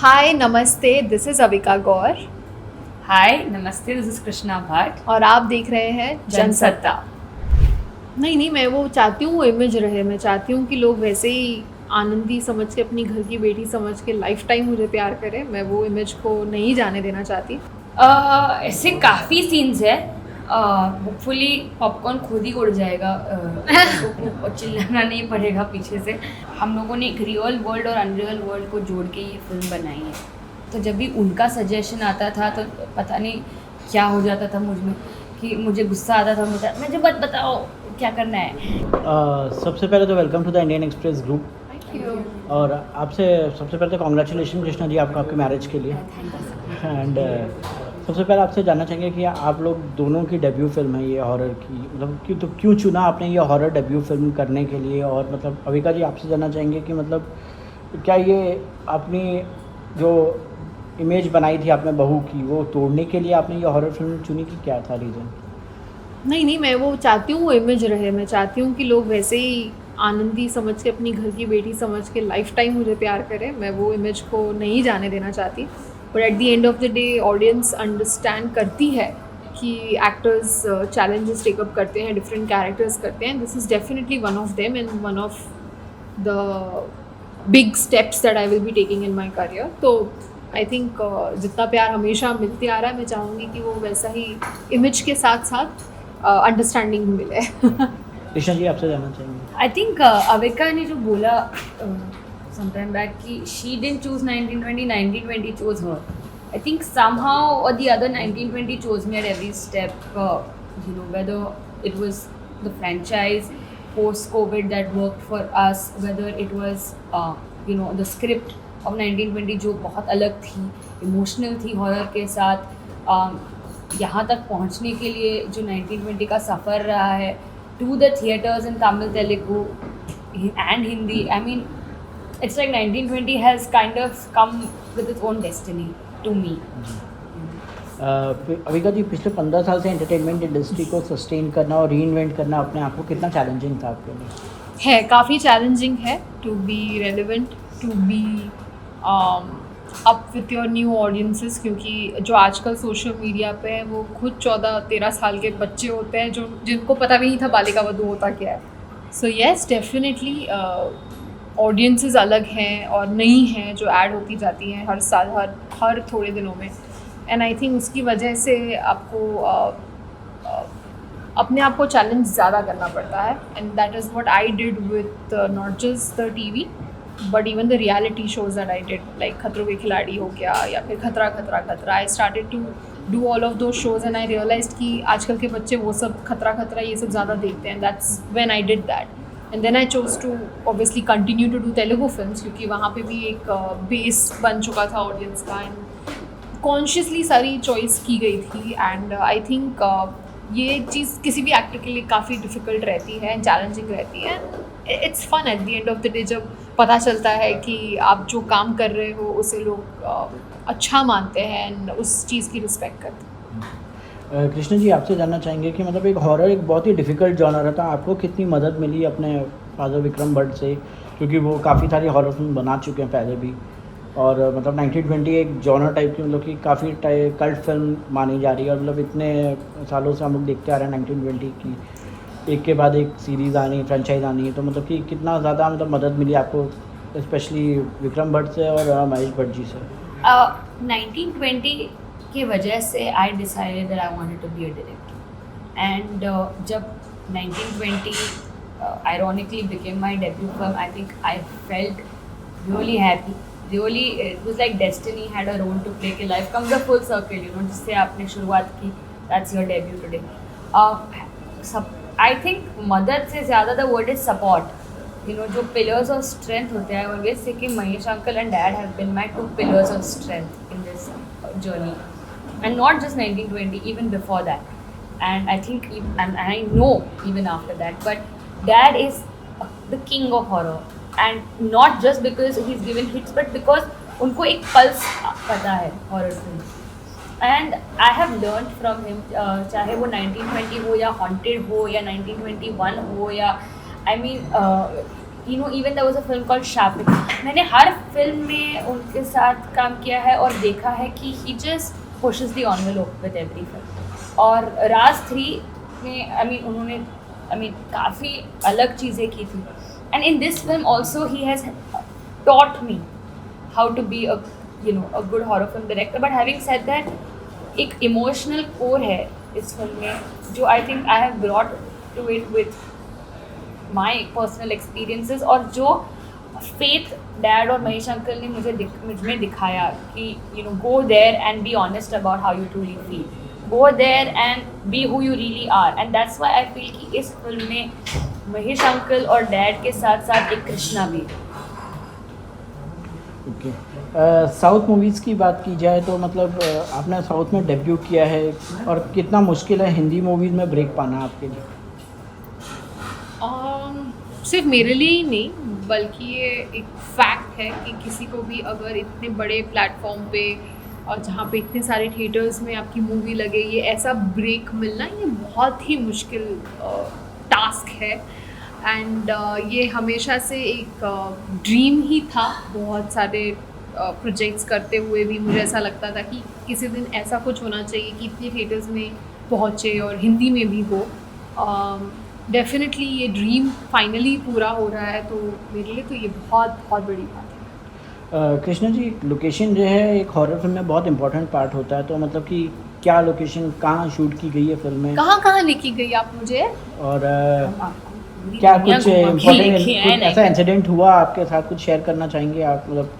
हाय नमस्ते, this is Avika गौर हाय नमस्ते, this is Krishna Bhatt. और आप देख रहे हैं जनसत्ता। जनसत्ता। नहीं, मैं वो चाहती हूँ वो इमेज रहे। मैं चाहती हूँ कि लोग वैसे ही आनंदी समझ के, अपनी घर की बेटी समझ के लाइफ टाइम मुझे प्यार करें। मैं वो इमेज को नहीं जाने देना चाहती। ऐसे काफ़ी सीन्स है। होपफुली पॉपकॉर्न खुद ही उड़ जाएगा। लोगों को चिल्लाना नहीं पड़ेगा पीछे से। हम लोगों ने एक रियल वर्ल्ड और अनरियल वर्ल्ड को जोड़ के ये फिल्म बनाई है। तो जब भी उनका सजेशन आता था तो पता नहीं क्या हो जाता था मुझ में, कि मुझे गुस्सा आता था, मुझे मत बताओ क्या करना है। सबसे पहले तो welcome to the Indian Express group. Thank you. और आपसे सबसे पहले तो कॉन्ग्रेचुलेशन कृष्णा जी आपको आपके मैरिज के लिए। एंड सबसे पहले आपसे जानना चाहेंगे कि आप लोग दोनों की डेब्यू फिल्म है ये हॉरर की, मतलब क्यों चुना आपने ये हॉरर डेब्यू फिल्म करने के लिए। और मतलब अविका जी आपसे जानना चाहेंगे कि मतलब क्या ये अपनी जो इमेज बनाई थी आपने बहू की, वो तोड़ने के लिए आपने ये हॉरर फिल्म चुनी कि क्या था रीज़न? नहीं, मैं वो चाहती हूँ वो इमेज रहे। मैं चाहती हूँ कि लोग वैसे ही आनंदी समझ के, अपनी घर की बेटी समझ के लाइफ टाइम मुझे प्यार करें। मैं वो इमेज को नहीं जाने देना चाहती। But at the end of the day audience understand करती है कि एक्टर्स चैलेंजेस टेकअप करते हैं, डिफरेंट कैरेक्टर्स करते हैं। This is definitely one of them and one of the big steps that I will be taking in my career. तो I think जितना प्यार हमेशा मिलते आ रहा है, मैं चाहूँगी कि वो वैसा ही इमेज के साथ साथ अंडरस्टैंडिंग मिले। कृष्णा जी आपसे जानना चाहेंगे। आई थिंक अविका ने जो बोला sometime back कि she didn't choose 1920, 1920 chose her. I think somehow or the other 1920 chose me at every step. Whether it was the franchise post-COVID that worked for us, whether it was the script of 1920 जो बहुत अलग थी, emotional थी horror के साथ। यहाँ तक पहुँचने के लिए जो 1920 का सफ़र रहा है to the theaters in Tamil, Telugu and Hindi. I mean, it's like 1920 has kind of come with its own destiny to me. Avika जी पिछले 15 साल से एंटरटेनमेंट इंडस्ट्री को सस्टेन करना और री इन्वेंट करना अपने आप को कितना चैलेंजिंग था आपके लिए? है, काफ़ी चैलेंजिंग है to be relevant, to be up with your new audiences. क्योंकि जो आजकल सोशल मीडिया पे है वो खुद 14-13 साल के बच्चे होते हैं जो जिनको पता भी नहीं था बालिका वधू होता क्या है। सो येस, डेफिनेटली ऑडियंसेस अलग हैं और नई हैं जो ऐड होती जाती हैं हर साल, हर थोड़े दिनों में। एंड आई थिंक उसकी वजह से आपको अपने आप को चैलेंज ज़्यादा करना पड़ता है। And that is what I did with not just the TV but even the reality shows that I did, like खतरों के खिलाड़ी हो गया या फिर खतरा खतरा खतरा। I started to do all of those shows and I realized कि आजकल के बच्चे वो सब खतरा खतरा ये सब ज़्यादा देखते हैं। That's when I did that. And then I chose to obviously continue to do Telugu films, क्योंकि वहाँ पे भी एक बेस बन चुका था ऑडियंस का एंड कॉन्शियसली सारी चॉइस की गई थी। एंड आई थिंक ये चीज़ किसी भी एक्टर के लिए काफ़ी डिफ़िकल्ट रहती है एंड चैलेंजिंग रहती है। It's fun at the end of the day जब पता चलता है कि आप जो काम कर रहे हो उसे लोग अच्छा मानते हैं एंड उस चीज़ की रिस्पेक्ट करते हैं। कृष्ण जी आपसे जानना चाहेंगे कि मतलब एक हॉरर एक बहुत ही डिफ़िकल्ट जॉनर था, आपको कितनी मदद मिली अपने फादर विक्रम भट्ट से, क्योंकि वो काफ़ी सारी हॉरर फिल्म बना चुके हैं पहले भी। और मतलब 1920 एक जॉनर टाइप की, मतलब कि काफ़ी कल्ट फिल्म मानी जा रही है। और मतलब इतने सालों से हम लोग देखते आ रहे हैं 1920 की एक के बाद एक सीरीज़ आनी, फ्रेंचाइज आनी है। तो मतलब कि कितना ज़्यादा मतलब मदद मिली आपको स्पेशली विक्रम भट्ट से और महेश भट्ट जी से? 1920 की वजह से I decided that I wanted to be a director. And जब 1920 ironically became my debut film, I think I felt really happy. Really, it was like destiny had a role to play कि life comes a full circle, जिससे आपने शुरुआत की, that's your debut today. I think मदद से ज़्यादा the word is support. जो pillars of strength होते हैं, I always say कि Mahesh uncle and dad have been my two pillars of strength in this journey. And not just 1920, even before that. And I think, and I know even after that, but dad is the king of horror. And not just because he's given hits, but because उनको एक pulse पता है horror film. And I have learned from him, चाहे वो 1920 हो या Haunted हो या 1921 हो या I mean you know even there was a film called shopping, मैंने हर फिल्म में उनके साथ काम किया है और देखा है कि he just pushes the envelope with every film. और राज 3 में उन्होंने काफ़ी अलग चीज़ें की थी, and in this film also he has taught me how to be a good horror film director. But having said that एक इमोशनल कोर है इस फिल्म में जो I think I have brought to it with my personal experiences, और जो faith dad और Mahesh uncle ने मुझे दिखाया कि go there and be honest about how you truly feel, go there and be who you really are, and that's why I feel कि इस फिल्म में महेश अंकल और डैड के साथ साथ एक कृष्णा भी। ओके, साउथ मूवीज़ की बात की जाए तो मतलब आपने साउथ में डेब्यू किया है, और कितना मुश्किल है हिंदी मूवीज़ में ब्रेक पाना आपके लिए? सिर्फ मेरे लिए ही नहीं, बल्कि ये एक फैक्ट है कि किसी को भी अगर इतने बड़े प्लेटफॉर्म पे और जहाँ पे इतने सारे थिएटर्स में आपकी मूवी लगे, ये ऐसा ब्रेक मिलना ये बहुत ही मुश्किल टास्क है। एंड ये हमेशा से एक ड्रीम ही था। बहुत सारे प्रोजेक्ट्स करते हुए भी मुझे ऐसा लगता था कि किसी दिन ऐसा कुछ होना चाहिए कि इतने थिएटर्स में पहुँचे और हिंदी में भी हो। डेफिनेटली ये ड्रीम फाइनली पूरा हो रहा है, तो मेरे लिए तो ये बहुत बहुत बड़ी बात है। कृष्णा जी, लोकेशन जो है एक हॉरर फिल्म में बहुत इंपॉर्टेंट पार्ट होता है, तो मतलब कि क्या लोकेशन कहाँ शूट की गई है फिल्म में, कहाँ लेके गई आप मुझे, और क्या कुछ इम्पोर्टेंट ऐसा इंसिडेंट हुआ आपके साथ, कुछ शेयर करना चाहेंगे आप? मतलब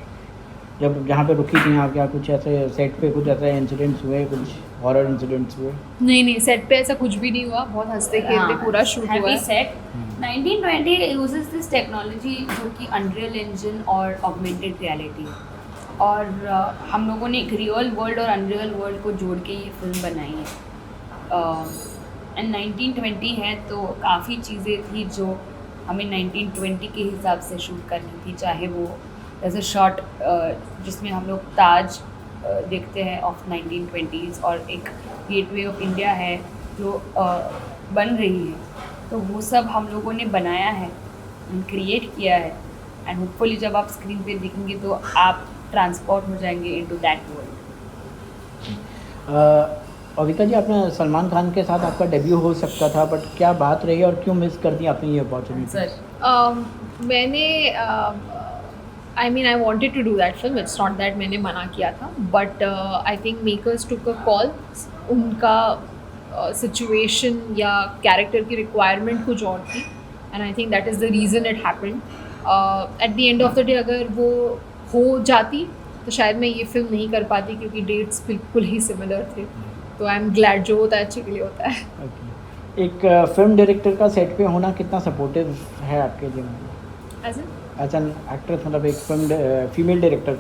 जब जहाँ पे रुकी थी आप, क्या कुछ ऐसे सेट पे कुछ ऐसे इंसिडेंट्स हुए, कुछ हॉरर इंसिडेंट्स हुए? नहीं, सेट पे ऐसा कुछ भी नहीं हुआ, बहुत हंसते खेलते पूरा शूट हुआ है। सेट 1920 यूजेस दिस टेक्नोलॉजी जो कि अनरियल इंजन और ऑगमेंटेड रियलिटी, और हम लोगों ने एक रियल वर्ल्ड और अनरियल वर्ल्ड को जोड़ के ये फिल्म बनाई है। एंड 1920 है तो काफ़ी चीज़ें थी जो हमें 1920 के हिसाब से शूट करनी थी, चाहे वो एज अ शॉट जिसमें हम लोग ताज देखते हैं ऑफ 1920s, और एक गेटवे ऑफ इंडिया है जो बन रही है, तो वो सब हम लोगों ने बनाया है, क्रिएट किया है, एंड होपफुली जब आप स्क्रीन पे देखेंगे तो आप ट्रांसपोर्ट हो जाएंगे इनटू दैट वर्ल्ड। अविका जी, आपने सलमान खान के साथ आपका डेब्यू हो सकता था, बट क्या बात रही और क्यों मिस कर दी आपने ये अपॉर्चुनिटी? मैंने I mean, I wanted to do that film. It's not that मैंने मना किया था, but I think makers took a call. उनका situation या character की requirement कुछ और थी, and I think that is the reason it happened. At the end of the day, अगर वो हो जाती तो शायद मैं ये फिल्म नहीं कर पाती, क्योंकि dates बिल्कुल ही similar थे। तो आई एम ग्लैड जो होता है अच्छे के लिए होता है। Okay. एक फिल्म डायरेक्टर का सेट पे होना कितना सपोर्टिव है आपके लिए? एज एन एक्ट्रेस, मतलब एक फिल्म फीमेल डायरेक्टर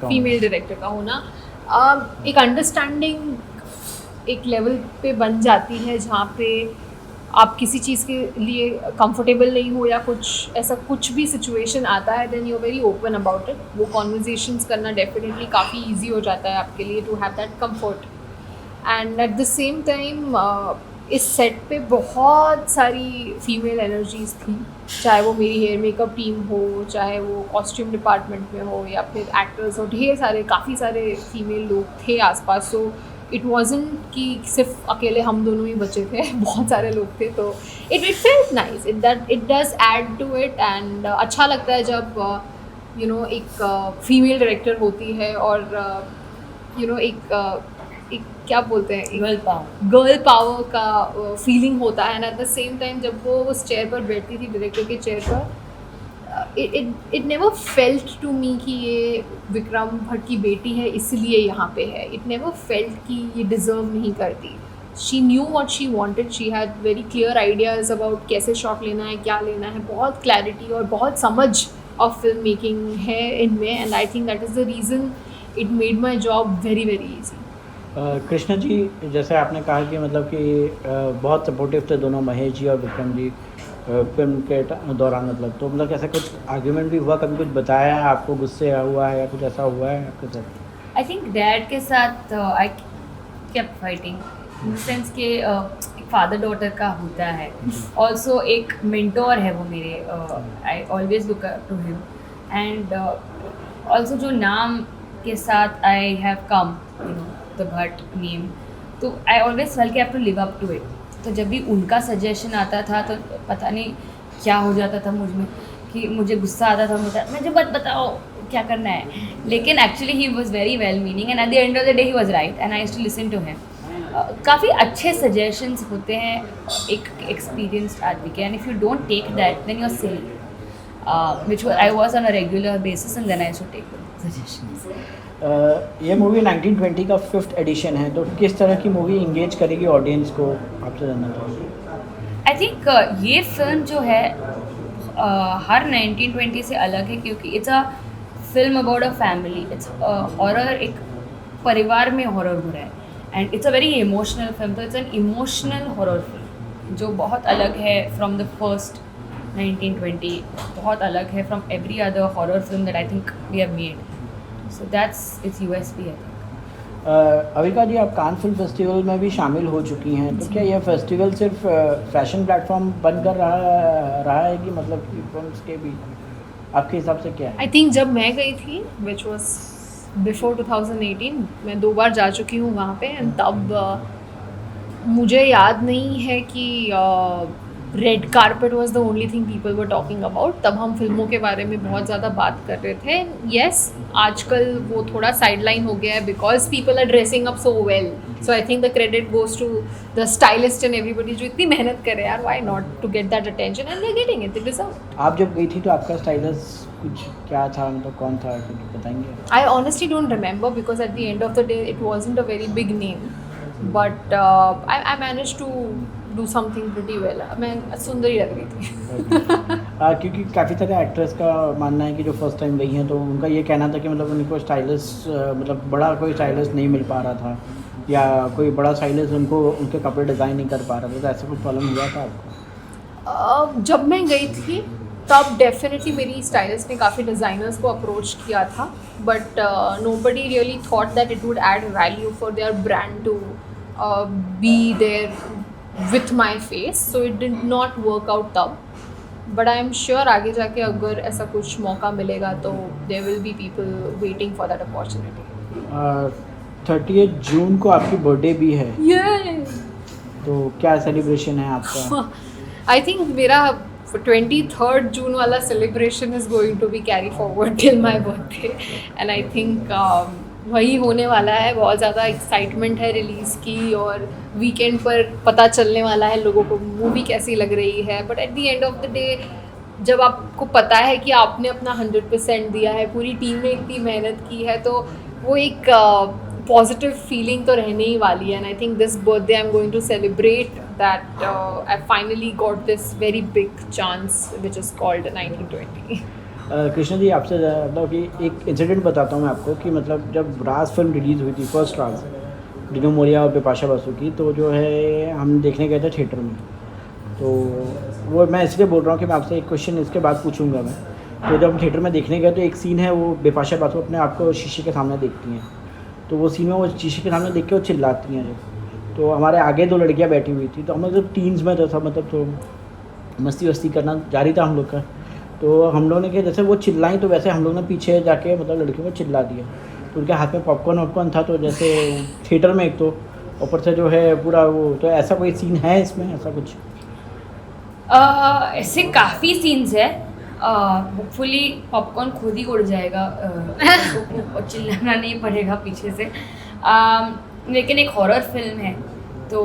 का होना एक अंडरस्टैंडिंग एक लेवल पे बन जाती है, जहाँ पे आप किसी चीज़ के लिए कंफर्टेबल नहीं हो या कुछ ऐसा कुछ भी सिचुएशन आता है, then you are very open about it. वो कॉन्वर्जेशंस करना डेफिनेटली काफ़ी ईजी हो जाता है आपके लिए to have that comfort. And at the same time इस सेट पे बहुत सारी फीमेल एनर्जीज़ थी, चाहे वो मेरी हेयर मेकअप टीम हो, चाहे वो कॉस्ट्यूम डिपार्टमेंट में हो, या फिर एक्टर्स हो, ढेर सारे काफ़ी सारे फीमेल लोग थे आसपास। सो इट वाजंट कि सिर्फ अकेले हम दोनों ही बचे थे, बहुत सारे लोग थे, तो it felt nice, it does add to it. And अच्छा लगता है जब एक फीमेल डायरेक्टर होती है और एक क्या बोलते हैं, गर्ल पावर का फीलिंग होता है। And at the same time जब वो उस चेयर पर बैठती थी, डायरेक्टर के चेयर पर, it never felt to me कि ये विक्रम भट्ट की बेटी है इसलिए यहाँ पे है। इट नेवर फेल्ट कि ये डिज़र्व नहीं करती। She knew what she wanted, she had very clear ideas about कैसे शॉट लेना है, क्या लेना है, बहुत क्लैरिटी और बहुत समझ ऑफ फिल्म मेकिंग है इनमें। And I think that is the reason it made my job very very easy. Krishna ji, जैसे आपने कहा कि मतलब कि बहुत सपोर्टिव थे दोनों, महेश जी और विक्रम जी, फिल्म के दौरान, मतलब तो कैसे कुछ आर्ग्यूमेंट भी हुआ, कभी कुछ बताया है आपको, गुस्से हुआ है या कुछ ऐसा हुआ है आपके साथ? आई थिंक डैड के साथ I kept fighting in the sense के एक फादर डॉटर का होता है. ऑल्सो एक मेंटोर है वो मेरे. I always look up to him. And also जो नाम के साथ I have come, you know, the Bhatt name, तो आई ऑलवेज फेल्ट कि I have to live up to it. तो जब भी उनका सजेशन आता था तो पता नहीं क्या हो जाता था मुझ में कि मुझे गुस्सा आता था. मुझे मत बताओ क्या करना है. लेकिन actually he was very well meaning and at the end of the day he was right and I used to listen to him. काफ़ी अच्छे सजेशंस होते हैं एक एक्सपीरियंस्ड आदमी के. And if you don't take that then you are silly, which I was on a regular basis and then I used to take suggestions. ये movie 1920 का 5th addition है, तो किस तरह की मूवी इंगेज करेगी ऑडियंस को, आपसे जानना चाहूँगी. आई थिंक ये फिल्म जो है हर 1920 से अलग है क्योंकि it's a film about a family. It's horror, एक परिवार में हॉरर हो रहा है and it's a very emotional film. तो it's an emotional horror film जो बहुत अलग है फ्रॉम द फर्स्ट 1920. बहुत अलग है from every other horror film that I think we have made. So that's its USP I think. Avika ji, आप Cannes film festival में भी शामिल हो चुकी हैं, तो क्या यह फेस्टिवल सिर्फ फैशन प्लेटफॉर्म बनकर रहा है कि मतलब कि फिल्म्स के भी आपके हिसाब से क्या है? आई थिंक जब मैं गई थी विच वॉज बिफोर 2018, मैं 2 बार जा चुकी हूँ वहाँ पे. एंड तब मुझे याद नहीं है कि red carpet was the only thing people were talking about. तब हम फिल्मों के बारे में बहुत ज़्यादा बात कर रहे थे. येस, आजकल वो थोड़ा साइडलाइन हो गया है because people are dressing up so well. So I think the credit goes to the stylist and everybody जो इतनी मेहनत करे यार. Why not to get that attention and they are getting it. They deserve. आप जब गई थी तो आपका स्टाइलिस्ट कुछ क्या था, मतलब कौन था, कुछ बताएंगे? I honestly don't remember because at the end of the day it wasn't a very big name, but I managed to do something pretty well. मैं सुंदर ही लग रही थी. क्योंकि काफ़ी सारे एक्ट्रेस का मानना है कि जो फर्स्ट टाइम गई हैं तो उनका ये कहना था कि मतलब उनको स्टाइलिस्ट, मतलब बड़ा कोई स्टाइलिस्ट नहीं मिल पा रहा था या कोई बड़ा स्टाइलिस्ट उनको उनके कपड़े डिज़ाइन नहीं कर पा रहा था. तो ऐसा कुछ प्रॉब्लम हुआ था आपको? जब मैं गई थी तब डेफिनेटली मेरी स्टाइलिस्ट ने काफ़ी डिज़ाइनर्स को अप्रोच किया था, but nobody really thought that it would add value for their brand to be there with my face. So it did not work out तब. बट आई एम श्योर आगे जाके अगर ऐसा कुछ मौका मिलेगा तो there will be people waiting for that opportunity. 30 जून को आपकी बर्थडे भी है, तो क्या सेलिब्रेशन है आपका? आई थिंक मेरा 23rd जून वाला celebration is going to be carry forward till my birthday. And I think वही होने वाला है. बहुत ज़्यादा एक्साइटमेंट है रिलीज़ की और वीकेंड पर पता चलने वाला है लोगों को मूवी कैसी लग रही है. But at the end of the day जब आपको पता है कि आपने अपना 100% दिया है, पूरी टीम ने इतनी मेहनत की है, तो वो एक पॉजिटिव फीलिंग तो रहने ही वाली है. And I think this birthday I am going to celebrate that I finally got this very big chance which is called 1920. Krishna ji, आपसे मतलब कि एक इंसिडेंट बताता हूँ मैं आपको कि मतलब जब राज फिल्म रिलीज़ हुई थी, फर्स्ट राज, डिनो मोरिया और बिपाशा बासु की, तो जो है हम देखने गए थे थिएटर में. तो वो मैं इसलिए बोल रहा हूँ कि मैं आपसे एक क्वेश्चन इसके बाद पूछूंगा मैं. तो जब हम थिएटर में देखने गए तो एक सीन है, वो बिपाशा बासु अपने आप को शीशे के सामने देखती हैं. तो वो सीन में वो शीशे के सामने देख के वो चिल्लाती हैं. तो हमारे आगे 2 लड़कियाँ बैठी हुई थी, तो हम लोग टीन्स में था, मतलब तो मस्ती वस्ती करना जारी था हम लोग का. तो हम लोगों ने किया, जैसे वो चिल्लाई तो वैसे हम लोग ने पीछे जाके मतलब लड़कियों को चिल्ला दिया. तो उनके हाथ में पॉपकॉर्न था, तो जैसे थिएटर में एक तो ऊपर से जो है पूरा वो, तो ऐसा कोई सीन है इसमें, ऐसा कुछ? ऐसे काफ़ी सीन्स है. होपफुली पॉपकॉर्न खुद ही उड़ जाएगा और चिल्लाना नहीं पड़ेगा पीछे से. लेकिन एक हॉरर फिल्म है तो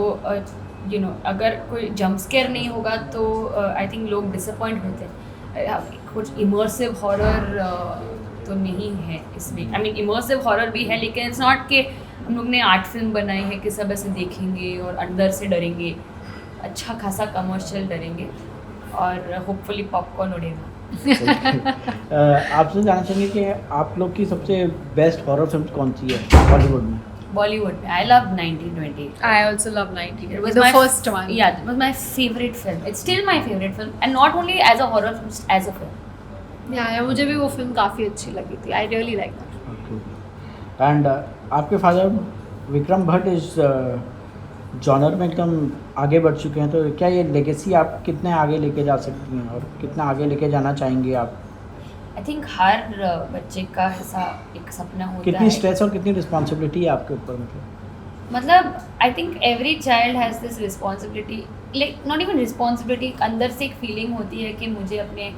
यू नो अगर कोई जंप स्केयर नहीं होगा तो आई थिंक लोग डिसअपॉइंट होते हैं. कुछ इमर्सिव हॉरर तो नहीं है इसमें. आई मीन इमर्सिव हॉरर भी है, लेकिन इट्स नॉट कि हम लोग ने आर्ट फिल्म बनाई है कि सब ऐसे देखेंगे और अंदर से डरेंगे. अच्छा खासा कमर्शियल डरेंगे और होपफुली पॉपकॉर्न उड़ेगा. आपसे जानना चाहेंगे कि आप लोग की सबसे बेस्ट हॉरर फिल्म कौन सी है बॉलीवुड में? Bollywood में I love 1920. I also love 1920. It was my the first one. Yeah, it was my favorite film. It's still my favorite film, and not only as a horror film, just as a film. Yeah, मुझे भी वो film काफ़ी अच्छी लगी थी. I really liked that. And आपके father Vikram Bhatt is genre में एकदम आगे बढ़ चुके हैं, तो क्या ये लेगेसी आप कितने आगे लेके जा सकती हैं और कितना आगे लेके जाना चाहेंगे आप? आई थिंक हर बच्चे का ऐसा एक सपना होता कितनी है. स्ट्रेस और कितनी रिस्पॉन्सिबिलिटी है आपके ऊपर मतलब I think every child has this responsibility, like not even responsibility, अंदर से एक फीलिंग होती है कि मुझे अपने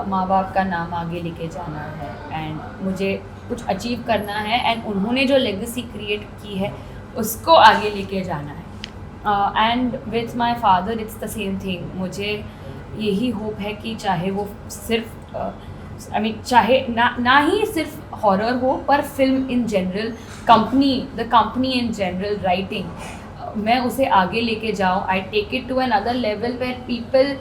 माँ बाप का नाम आगे लेके जाना है एंड मुझे कुछ अचीव करना है एंड उन्होंने जो लेगेसी क्रिएट की है उसको आगे लेके जाना है. And with my father it's the same thing. मुझे यही होप है कि चाहे वो सिर्फ आई मीन चाहे ना ही सिर्फ हॉरर हो, पर film in general, the company in general, writing, मैं उसे आगे लेके जाऊँ. I take it to another level where people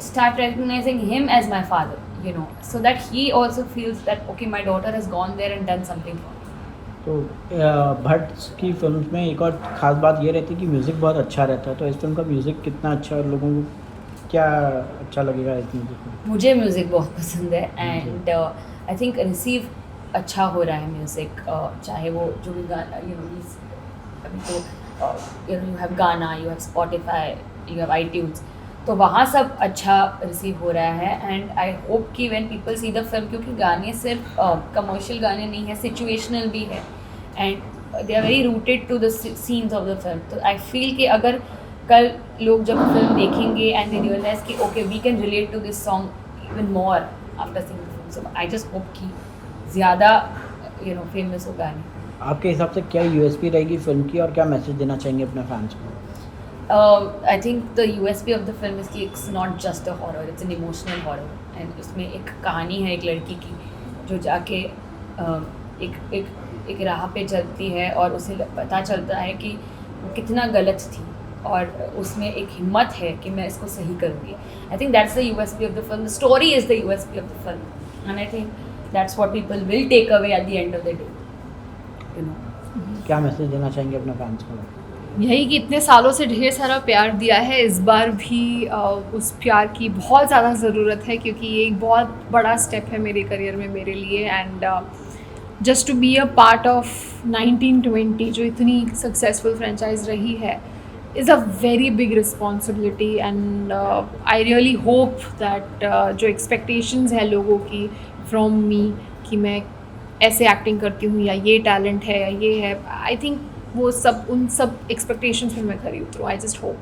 start recognizing him as my father, you know, so that he also feels that okay, my daughter has gone there and done something for me. तो भट्ट की film में एक और ख़ास बात ये रहती है कि म्यूज़िक बहुत अच्छा रहता है, तो इस फिल्म का म्यूज़िक कितना अच्छा है और लोगों को क्या अच्छा लगेगा इस म्यूज़िक में? मुझे म्यूज़िक बहुत पसंद है एंड आई थिंक रिसीव अच्छा हो रहा है म्यूज़िक. चाहे वो जो भी गाना, यू नो, अभी तो यू हैव गाना, you have Spotify, you have iTunes, तो वहाँ सब अच्छा रिसीव हो रहा है. एंड आई होप कि when people see the film, क्योंकि गाने सिर्फ कमर्शियल गाने नहीं है, सिचुएशनल भी है and they are very rooted to the scenes of the film. तो आई फील कि अगर कल लोग जब फिल्म देखेंगे एंड दे रियलाइज कि okay we can relate to this song even more after seeing the film. So I just hope कि ज़्यादा यू नो फेमस हो गाने. आपके हिसाब से क्या यूएसपी रहेगी फिल्म की और क्या मैसेज देना चाहेंगे अपने फैंस को? I think the USP of the film is कि it's not just a horror, it's an emotional horror. And उसमें एक कहानी है एक लड़की की जो जाके एक राह पे चलती है और उसे पता चलता है कि वो कितना गलत थी और उसमें एक हिम्मत है कि मैं इसको सही करूँगी. I think that's the USP of the film. The story is the USP of the film. And I think that's what people will take away at the end of the day. You know. क्या message देना चाहेंगे अपने fans को? यही कि इतने सालों से ढेर सारा प्यार दिया है, इस बार भी उस प्यार की बहुत ज़्यादा ज़रूरत है क्योंकि ये एक बहुत बड़ा स्टेप है मेरे करियर में मेरे लिए. And just to be a part of 1920 जो इतनी सक्सेसफुल फ्रेंचाइज रही है is a very big responsibility. And I really hope that जो एक्सपेक्टेशंस है लोगों की फ्रॉम मी कि मैं ऐसे एक्टिंग करती हूँ या ये टैलेंट है या ये है, आई थिंक वो सब उन सब एक्सपेक्टेशंस में मैं खरी उतरूँ. आई जस्ट होप.